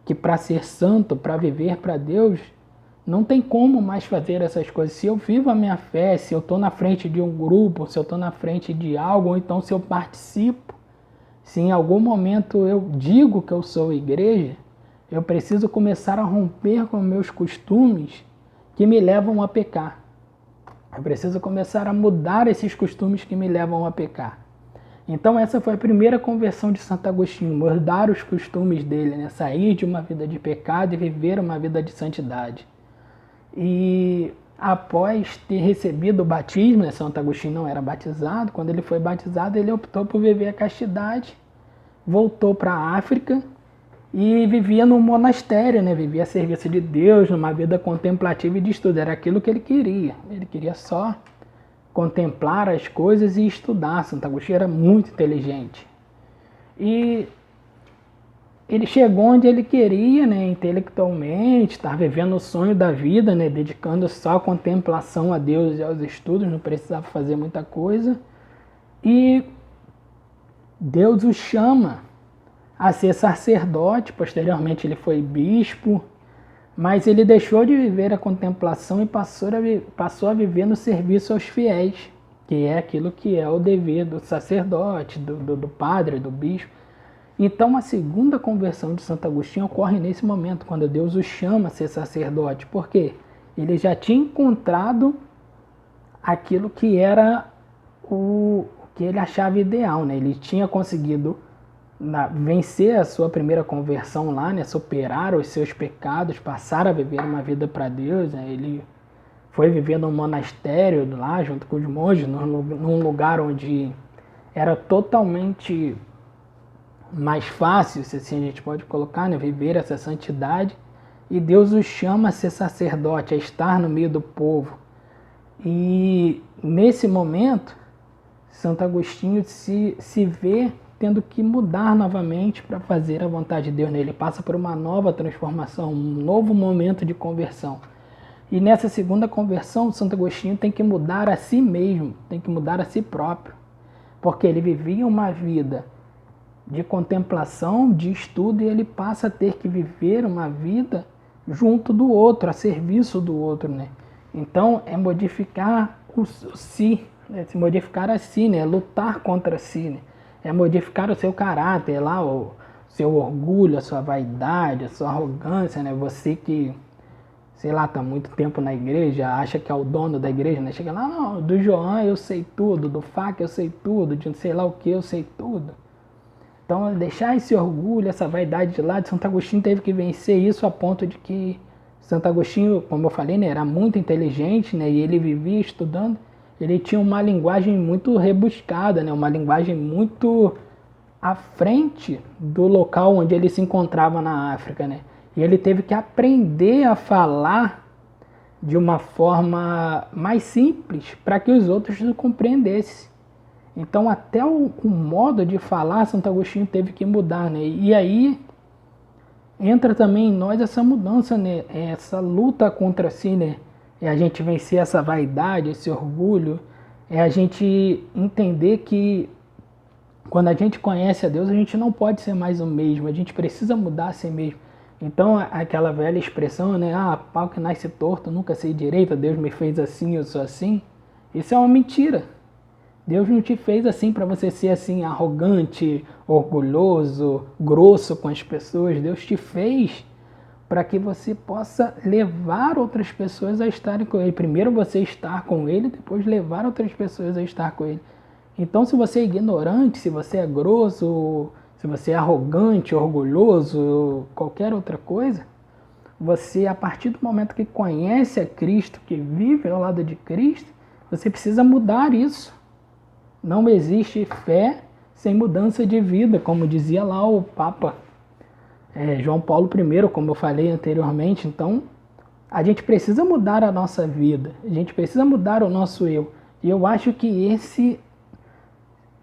que para ser santo, para viver para Deus, não tem como mais fazer essas coisas. Se eu vivo a minha fé, se eu estou na frente de um grupo, se eu estou na frente de algo, ou então se eu participo, se em algum momento eu digo que eu sou igreja, eu preciso começar a romper com meus costumes que me levam a pecar. Eu preciso começar a mudar esses costumes que me levam a pecar. Então essa foi a primeira conversão de Santo Agostinho, mudar os costumes dele, né? Sair de uma vida de pecado e viver uma vida de santidade. E após ter recebido o batismo, né? Santo Agostinho não era batizado, quando ele foi batizado ele optou por viver a castidade, voltou para a África e vivia num monastério, né? Vivia a serviço de Deus, numa vida contemplativa e de estudo. Era aquilo que ele queria. Ele queria só contemplar as coisas e estudar. Santo Agostinho era muito inteligente. E ele chegou onde ele queria, né? Intelectualmente, estar vivendo o sonho da vida, né? Dedicando só a contemplação a Deus e aos estudos, não precisava fazer muita coisa. E Deus o chama a ser sacerdote, posteriormente ele foi bispo, mas ele deixou de viver a contemplação e passou a viver no serviço aos fiéis, que é aquilo que é o dever do sacerdote, do padre, do bispo. Então a segunda conversão de Santo Agostinho ocorre nesse momento, quando Deus o chama a ser sacerdote. Por quê? Ele já tinha encontrado aquilo que era o que ele achava ideal, né? Ele tinha conseguido vencer a sua primeira conversão lá, né? Superar os seus pecados, passar a viver uma vida para Deus, né? Ele foi viver num monastério lá, junto com os monges, num lugar onde era totalmente mais fácil, se assim a gente pode colocar, né? Viver essa santidade. E Deus o chama a ser sacerdote, a estar no meio do povo. E nesse momento, Santo Agostinho se vê tendo que mudar novamente para fazer a vontade de Deus nele. Ele passa por uma nova transformação, um novo momento de conversão. E nessa segunda conversão, Santo Agostinho tem que mudar a si mesmo, tem que mudar a si próprio. Porque ele vivia uma vida de contemplação, de estudo, e ele passa a ter que viver uma vida junto do outro, a serviço do outro, né? Então, é modificar o si, né? Se modificar a si, né? Lutar contra si, né? É modificar o seu caráter, lá seu orgulho, a sua vaidade, a sua arrogância, né? Você que, sei lá, tá muito tempo na igreja, acha que é o dono da igreja, né? Chega lá, não, do João eu sei tudo, do Faca eu sei tudo, de sei lá o que eu sei tudo. Então, deixar esse orgulho, essa vaidade de lado, Santo Agostinho teve que vencer isso a ponto de que Santo Agostinho, como eu falei, né, era muito inteligente, né, e ele vivia estudando. Ele tinha uma linguagem muito rebuscada, né, uma linguagem muito à frente do local onde ele se encontrava na África, né? E ele teve que aprender a falar de uma forma mais simples para que os outros o compreendessem. Então até o modo de falar Santo Agostinho teve que mudar, né? E aí entra também em nós essa mudança, né? Essa luta contra si, né? É a gente vencer essa vaidade, esse orgulho, é a gente entender que quando a gente conhece a Deus, a gente não pode ser mais o mesmo, a gente precisa mudar a si mesmo. Então, aquela velha expressão, né? Ah, pau que nasce torto, nunca sei direito, Deus me fez assim, eu sou assim. Isso é uma mentira. Deus não te fez assim para você ser assim arrogante, orgulhoso, grosso com as pessoas. Deus te fez para que você possa levar outras pessoas a estarem com Ele. Primeiro você estar com Ele, depois levar outras pessoas a estar com Ele. Então, se você é ignorante, se você é grosso, se você é arrogante, orgulhoso, qualquer outra coisa, você, a partir do momento que conhece a Cristo, que vive ao lado de Cristo, você precisa mudar isso. Não existe fé sem mudança de vida, como dizia lá o Papa João Paulo I, como eu falei anteriormente. Então, a gente precisa mudar a nossa vida, a gente precisa mudar o nosso eu. E eu acho que esse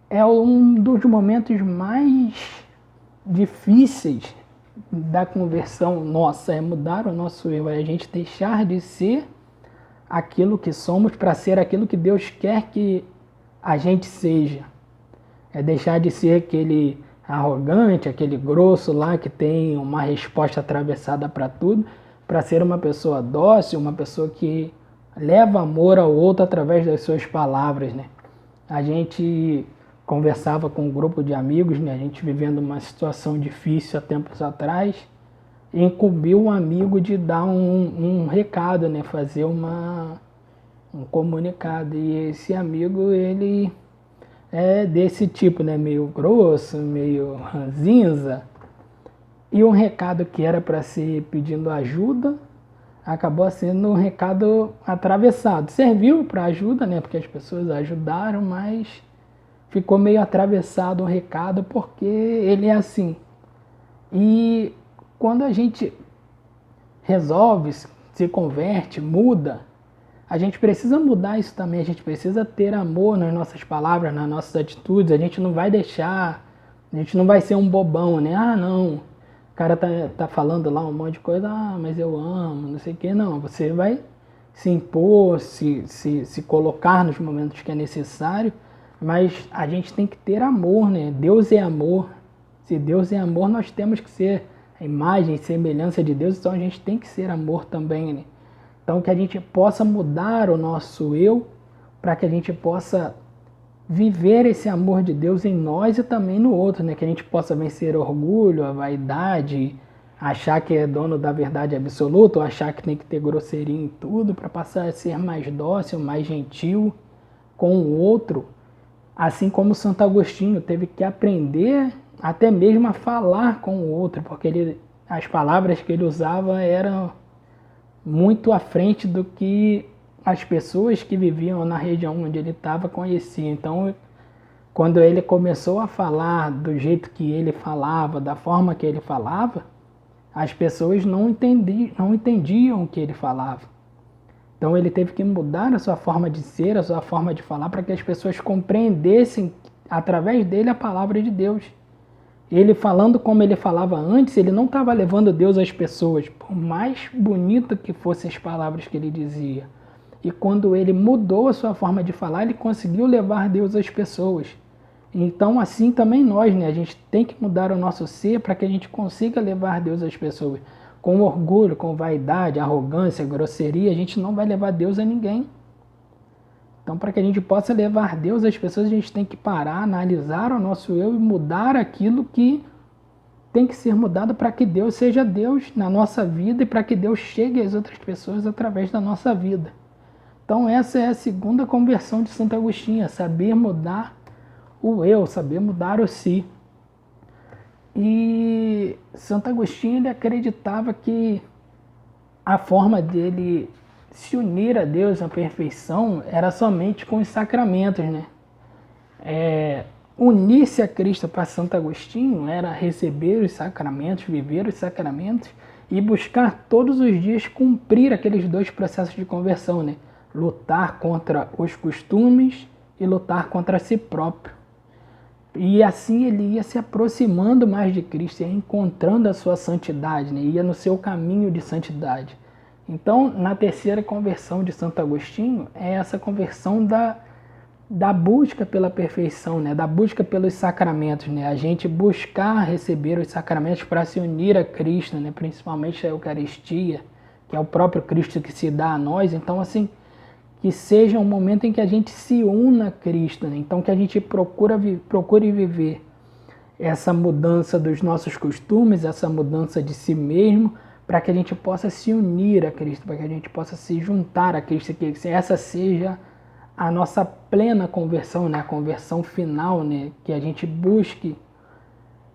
é um dos momentos mais difíceis da conversão nossa, é mudar o nosso eu, é a gente deixar de ser aquilo que somos para ser aquilo que Deus quer que a gente seja. É deixar de ser aquele arrogante, aquele grosso lá que tem uma resposta atravessada para tudo, para ser uma pessoa dócil, uma pessoa que leva amor ao outro através das suas palavras, né? A gente conversava com um grupo de amigos, né? A gente vivendo uma situação difícil há tempos atrás, e incumbiu um amigo de dar um recado, né? Fazer um comunicado. E esse amigo, ele é desse tipo, né? Meio grosso, meio ranzinza. E um recado que era para ser pedindo ajuda, acabou sendo um recado atravessado. Serviu para ajuda, né? Porque as pessoas ajudaram, mas ficou meio atravessado o recado porque ele é assim. E quando a gente resolve, se converte, muda, a gente precisa mudar isso também. A gente precisa ter amor nas nossas palavras, nas nossas atitudes. A gente não vai deixar, a gente não vai ser um bobão, né? Ah, não, o cara tá falando lá um monte de coisa, ah, mas eu amo, não sei o que. Não, você vai se impor, se colocar nos momentos que é necessário, mas a gente tem que ter amor, né? Deus é amor. Se Deus é amor, nós temos que ser a imagem e semelhança de Deus, então a gente tem que ser amor também, né? Então que a gente possa mudar o nosso eu, para que a gente possa viver esse amor de Deus em nós e também no outro, né? Que a gente possa vencer o orgulho, a vaidade, achar que é dono da verdade absoluta, ou achar que tem que ter grosseria em tudo, para passar a ser mais dócil, mais gentil com o outro, assim como Santo Agostinho teve que aprender até mesmo a falar com o outro, porque as palavras que ele usava eram muito à frente do que as pessoas que viviam na região onde ele estava conheciam. Então, quando ele começou a falar do jeito que ele falava, da forma que ele falava, as pessoas não entendiam o que ele falava. Então ele teve que mudar a sua forma de ser, a sua forma de falar, para que as pessoas compreendessem através dele a palavra de Deus. Ele falando como ele falava antes, ele não estava levando Deus às pessoas, por mais bonito que fossem as palavras que ele dizia. E quando ele mudou a sua forma de falar, ele conseguiu levar Deus às pessoas. Então assim também nós, né? A gente tem que mudar o nosso ser para que a gente consiga levar Deus às pessoas. Com orgulho, com vaidade, arrogância, grosseria, a gente não vai levar Deus a ninguém. Então, para que a gente possa levar Deus às pessoas, a gente tem que parar, analisar o nosso eu e mudar aquilo que tem que ser mudado para que Deus seja Deus na nossa vida e para que Deus chegue às outras pessoas através da nossa vida. Então essa é a segunda conversão de Santo Agostinho, saber mudar o eu, saber mudar o si. E Santo Agostinho ele acreditava que a forma dele se unir a Deus na perfeição era somente com os sacramentos, né? Unir-se a Cristo para Santo Agostinho era receber os sacramentos, viver os sacramentos e buscar todos os dias cumprir aqueles dois processos de conversão, né? Lutar contra os costumes e lutar contra si próprio. E assim ele ia se aproximando mais de Cristo, ia encontrando a sua santidade, né? Ia no seu caminho de santidade. Então, na terceira conversão de Santo Agostinho, é essa conversão da busca pela perfeição, né? Da busca pelos sacramentos, né? A gente buscar receber os sacramentos para se unir a Cristo, né? Principalmente a Eucaristia, que é o próprio Cristo que se dá a nós. Então, assim, que seja um momento em que a gente se una a Cristo, né? Então que a gente procure viver essa mudança dos nossos costumes, essa mudança de si mesmo, para que a gente possa se unir a Cristo, para que a gente possa se juntar a Cristo, que essa seja a nossa plena conversão, né? A conversão final, né? Que a gente busque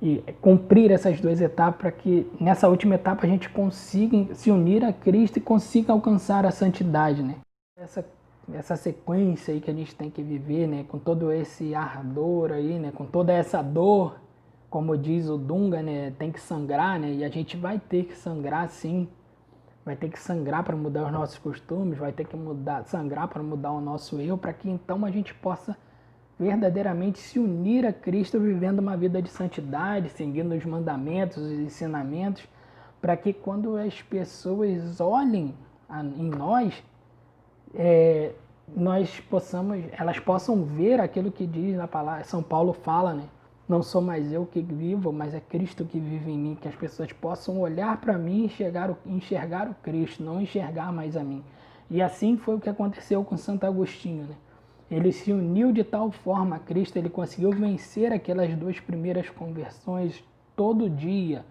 e cumprir essas duas etapas para que nessa última etapa a gente consiga se unir a Cristo e consiga alcançar a santidade, né? Essa sequência aí que a gente tem que viver, né, com todo esse ardor aí, né, com toda essa dor, como diz o Dunga, né, tem que sangrar, né, e a gente vai ter que sangrar sim, vai ter que sangrar para mudar os nossos costumes, vai ter que sangrar para mudar o nosso eu, para que então a gente possa verdadeiramente se unir a Cristo vivendo uma vida de santidade, seguindo os mandamentos, os ensinamentos, para que quando as pessoas olhem em nós, elas possam ver aquilo que diz na palavra, São Paulo fala, né? Não sou mais eu que vivo, mas é Cristo que vive em mim, que as pessoas possam olhar para mim e enxergar o Cristo, não enxergar mais a mim. E assim foi o que aconteceu com Santo Agostinho, né? Ele se uniu de tal forma a Cristo, ele conseguiu vencer aquelas duas primeiras conversões todo dia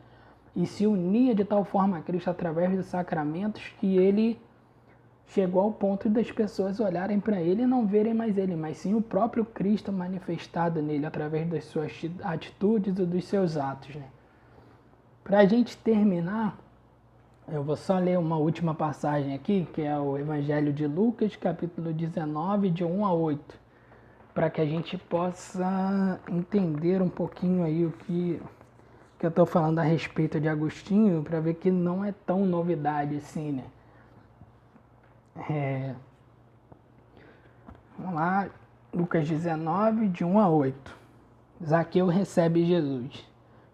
e se unia de tal forma a Cristo através dos sacramentos que ele chegou ao ponto das pessoas olharem para ele e não verem mais ele, mas sim o próprio Cristo manifestado nele através das suas atitudes e dos seus atos, né? Para a gente terminar, eu vou só ler uma última passagem aqui, que é o Evangelho de Lucas, capítulo 19, de 1 a 8, para que a gente possa entender um pouquinho aí o que eu estou falando a respeito de Agostinho, para ver que não é tão novidade assim, né? Vamos lá, Lucas 19, de 1 a 8. Zaqueu recebe Jesus.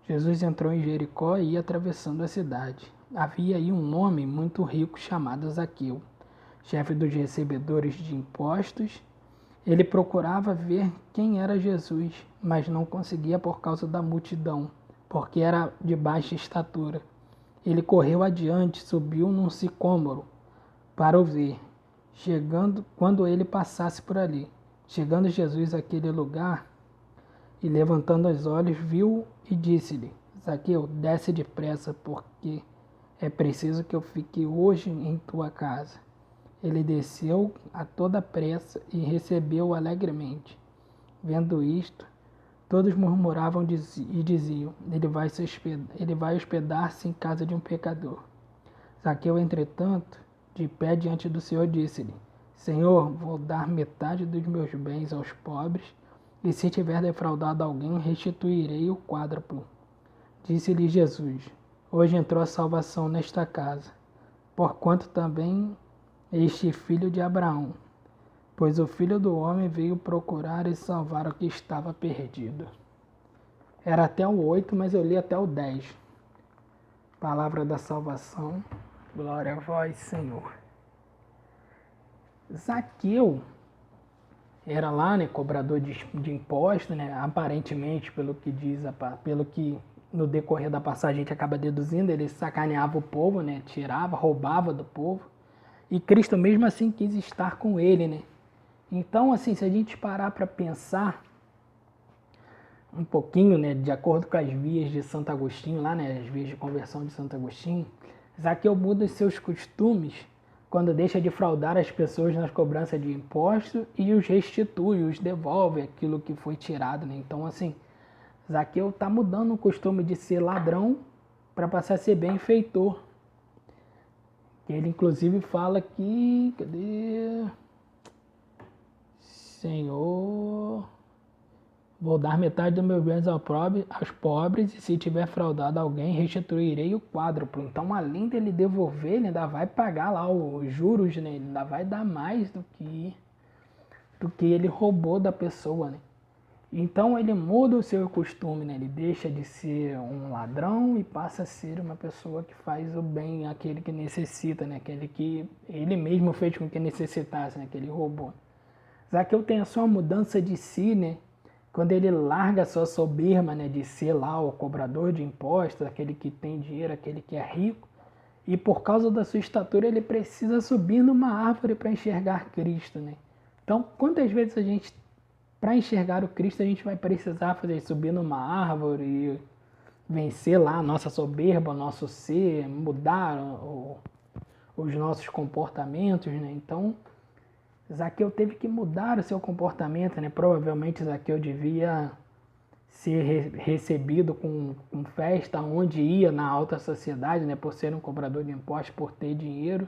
Jesus entrou em Jericó e ia atravessando a cidade. Havia aí um homem muito rico chamado Zaqueu, chefe dos recebedores de impostos. Ele procurava ver quem era Jesus, mas não conseguia por causa da multidão, porque era de baixa estatura. Ele correu adiante, subiu num sicômoro para o ver, quando ele passasse por ali. Chegando Jesus àquele lugar e levantando os olhos, viu e disse-lhe: Zaqueu, desce depressa, porque é preciso que eu fique hoje em tua casa. Ele desceu a toda pressa e recebeu-o alegremente. Vendo isto, todos murmuravam e diziam: ele vai hospedar-se em casa de um pecador. Zaqueu, entretanto, de pé diante do Senhor, disse-lhe: Senhor, vou dar metade dos meus bens aos pobres, e se tiver defraudado alguém, restituirei o quádruplo. Disse-lhe Jesus: Hoje entrou a salvação nesta casa, porquanto também este filho de Abraão, pois o Filho do Homem veio procurar e salvar o que estava perdido. Era até o 8, mas eu li até o 10. Palavra da salvação. Glória a vós, Senhor. Zaqueu era lá, né, cobrador de impostos, né, aparentemente, pelo que no decorrer da passagem a gente acaba deduzindo, ele sacaneava o povo, né, tirava, roubava do povo, e Cristo mesmo assim quis estar com ele, né. Então, assim, se a gente parar para pensar, um pouquinho, né, de acordo com as vias de Santo Agostinho lá, né, as vias de conversão de Santo Agostinho, Zaqueu muda os seus costumes quando deixa de fraudar as pessoas nas cobranças de impostos e os restitui, os devolve aquilo que foi tirado, né? Então, assim, Zaqueu está mudando o costume de ser ladrão para passar a ser benfeitor. Ele, inclusive, fala que... Cadê? Senhor... Vou dar metade dos meus bens aos pobres e se tiver fraudado alguém, restituirei o quádruplo. Então, além dele devolver, ele ainda vai pagar lá os juros, né? Ele ainda vai dar mais do que ele roubou da pessoa, né? Então, ele muda o seu costume, né? Ele deixa de ser um ladrão e passa a ser uma pessoa que faz o bem àquele que necessita, né? Aquele que ele mesmo fez com que necessitasse, né? Que ele roubou. Zaqueu tem a sua mudança de si, né? Quando ele larga a sua soberba, né, de ser lá o cobrador de impostos, aquele que tem dinheiro, aquele que é rico, e por causa da sua estatura ele precisa subir numa árvore para enxergar Cristo, né? Então, quantas vezes a gente, para enxergar o Cristo, a gente vai precisar fazer subir numa árvore e vencer lá a nossa soberba, o nosso ser, mudar os nossos comportamentos, né? Então, Zaqueu teve que mudar o seu comportamento, né? Provavelmente Zaqueu devia ser recebido com festa onde ia na alta sociedade, né? Por ser um cobrador de impostos, por ter dinheiro.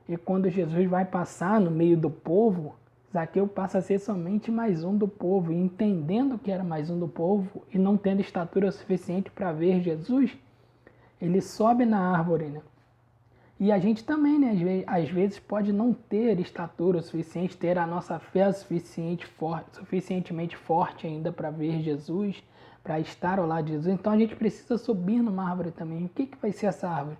E quando Jesus vai passar no meio do povo, Zaqueu passa a ser somente mais um do povo. E entendendo que era mais um do povo e não tendo estatura suficiente para ver Jesus, ele sobe na árvore, né? E a gente também, né, às vezes pode não ter estatura suficiente, ter a nossa fé suficientemente forte ainda para ver Jesus, para estar ao lado de Jesus. Então a gente precisa subir numa árvore também. O que vai ser essa árvore?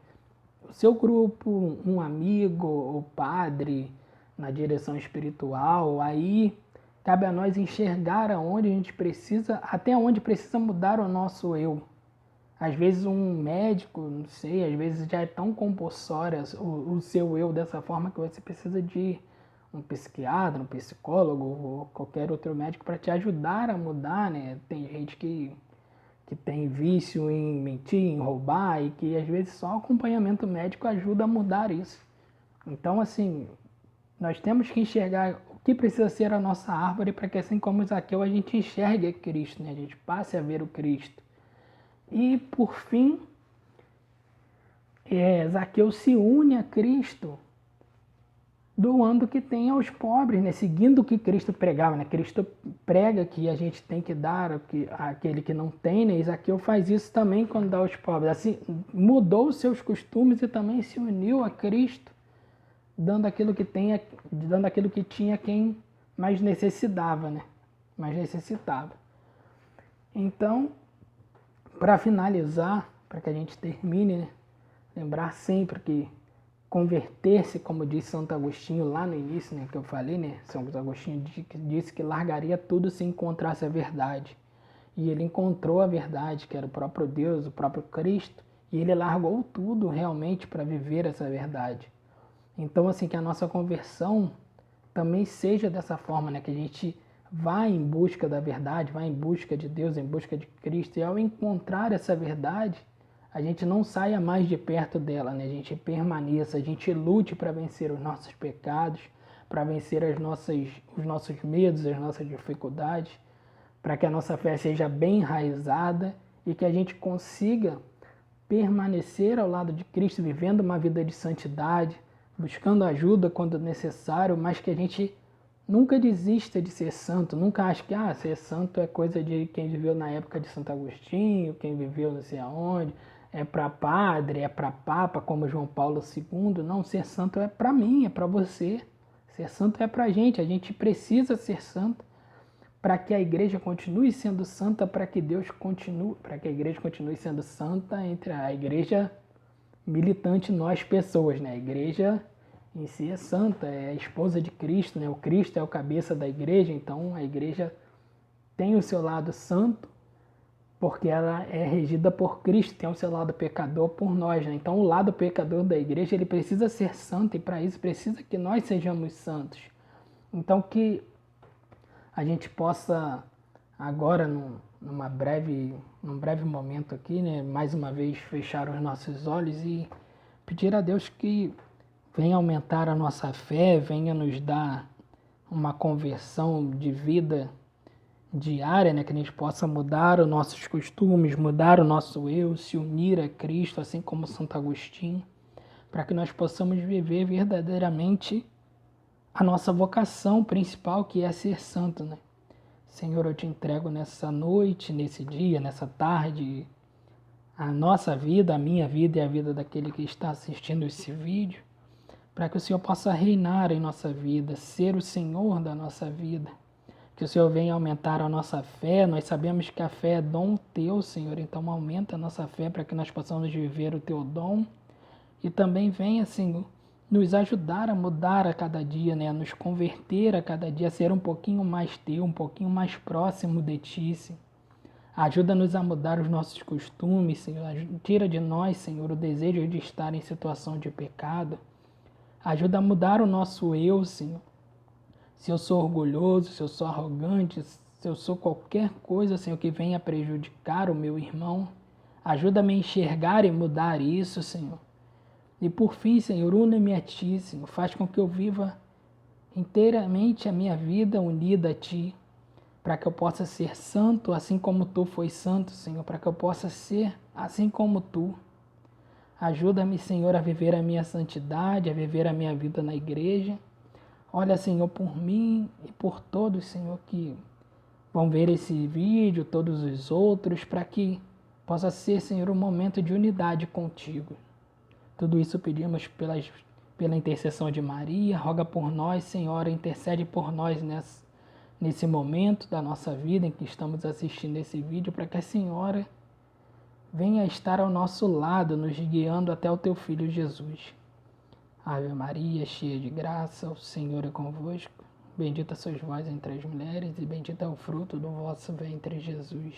O seu grupo, um amigo, o padre, na direção espiritual. Aí cabe a nós enxergar aonde a gente precisa, até onde precisa mudar o nosso eu. Às vezes um médico, não sei, às vezes já é tão compulsório o seu eu dessa forma que você precisa de um psiquiatra, um psicólogo ou qualquer outro médico para te ajudar a mudar, né? Tem gente que tem vício em mentir, em roubar e que às vezes só o acompanhamento médico ajuda a mudar isso. Então, assim, nós temos que enxergar o que precisa ser a nossa árvore para que, assim como Zaqueu, a gente enxergue Cristo, né? A gente passe a ver o Cristo. E, por fim, Zaqueu se une a Cristo, doando o que tem aos pobres, né? Seguindo o que Cristo pregava. Né? Cristo prega que a gente tem que dar àquele que não tem, né? E Zaqueu faz isso também quando dá aos pobres. Assim, mudou os seus costumes e também se uniu a Cristo, dando aquilo que tinha a quem mais necessitava, né? Mais necessitava. Então, para finalizar, para que a gente termine, né? Lembrar sempre que converter-se, como disse Santo Agostinho lá no início, né, que eu falei, né? Santo Agostinho disse que largaria tudo se encontrasse a verdade. E ele encontrou a verdade, que era o próprio Deus, o próprio Cristo, e ele largou tudo realmente para viver essa verdade. Então, assim, que a nossa conversão também seja dessa forma, né? Que a gente vá em busca da verdade, vá em busca de Deus, em busca de Cristo, e ao encontrar essa verdade, a gente não saia mais de perto dela, né? A gente permaneça, a gente lute para vencer os nossos pecados, para vencer os nossos medos, as nossas dificuldades, para que a nossa fé seja bem enraizada e que a gente consiga permanecer ao lado de Cristo, vivendo uma vida de santidade, buscando ajuda quando necessário, mas que a gente nunca desista de ser santo, nunca ache que ser santo é coisa de quem viveu na época de Santo Agostinho, quem viveu não sei aonde, é para padre, é para papa, como João Paulo II. Não, ser santo é para mim, é para você. Ser santo é para a gente precisa ser santo para que a igreja continue sendo santa, para que a igreja continue sendo santa entre a igreja militante nós pessoas, né? A igreja em si é santa, é a esposa de Cristo, né? O Cristo é o cabeça da igreja, então a igreja tem o seu lado santo, porque ela é regida por Cristo, tem o seu lado pecador por nós, né? Então o lado pecador da igreja, ele precisa ser santo e para isso precisa que nós sejamos santos. Então que a gente possa agora num breve momento aqui, né, mais uma vez fechar os nossos olhos e pedir a Deus que venha aumentar a nossa fé, venha nos dar uma conversão de vida diária, né, que a gente possa mudar os nossos costumes, mudar o nosso eu, se unir a Cristo, assim como Santo Agostinho, para que nós possamos viver verdadeiramente a nossa vocação principal, que é ser santo, né? Senhor, eu te entrego nessa noite, nesse dia, nessa tarde, a nossa vida, a minha vida e a vida daquele que está assistindo esse vídeo, para que o Senhor possa reinar em nossa vida, ser o Senhor da nossa vida. Que o Senhor venha aumentar a nossa fé. Nós sabemos que a fé é dom teu, Senhor, então aumenta a nossa fé para que nós possamos viver o teu dom. E também venha, Senhor, nos ajudar a mudar a cada dia, né? A nos converter a cada dia, a ser um pouquinho mais teu, um pouquinho mais próximo de ti, Senhor. Ajuda-nos a mudar os nossos costumes, Senhor. Tira de nós, Senhor, o desejo de estar em situação de pecado. Ajuda a mudar o nosso eu, Senhor. Se eu sou orgulhoso, se eu sou arrogante, se eu sou qualquer coisa, Senhor, que venha prejudicar o meu irmão, ajuda-me a enxergar e mudar isso, Senhor. E por fim, Senhor, une-me a Ti, Senhor. Faz com que eu viva inteiramente a minha vida unida a Ti, para que eu possa ser santo assim como Tu foi santo, Senhor, para que eu possa ser assim como Tu. Ajuda-me, Senhor, a viver a minha santidade, a viver a minha vida na igreja. Olha, Senhor, por mim e por todos, Senhor, que vão ver esse vídeo, todos os outros, para que possa ser, Senhor, um momento de unidade contigo. Tudo isso pedimos pela intercessão de Maria. Roga por nós, Senhora, intercede por nós nesse momento da nossa vida em que estamos assistindo esse vídeo, para que a Senhora venha estar ao nosso lado, nos guiando até o Teu Filho Jesus. Ave Maria, cheia de graça, o Senhor é convosco. Bendita sois vós entre as mulheres, e bendito é o fruto do vosso ventre, Jesus.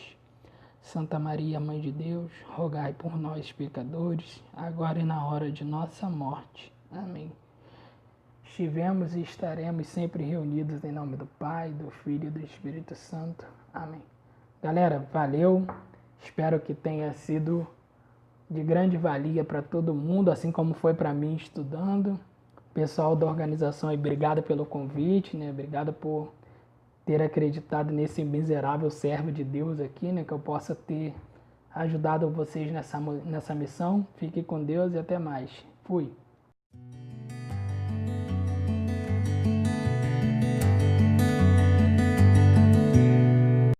Santa Maria, Mãe de Deus, rogai por nós, pecadores, agora e na hora de nossa morte. Amém. Estivemos e estaremos sempre reunidos em nome do Pai, do Filho e do Espírito Santo. Amém. Galera, valeu. Espero que tenha sido de grande valia para todo mundo, assim como foi para mim estudando. Pessoal da organização, obrigado pelo convite, né? Obrigado por ter acreditado nesse miserável servo de Deus aqui, né? Que eu possa ter ajudado vocês nessa missão. Fique com Deus e até mais. Fui.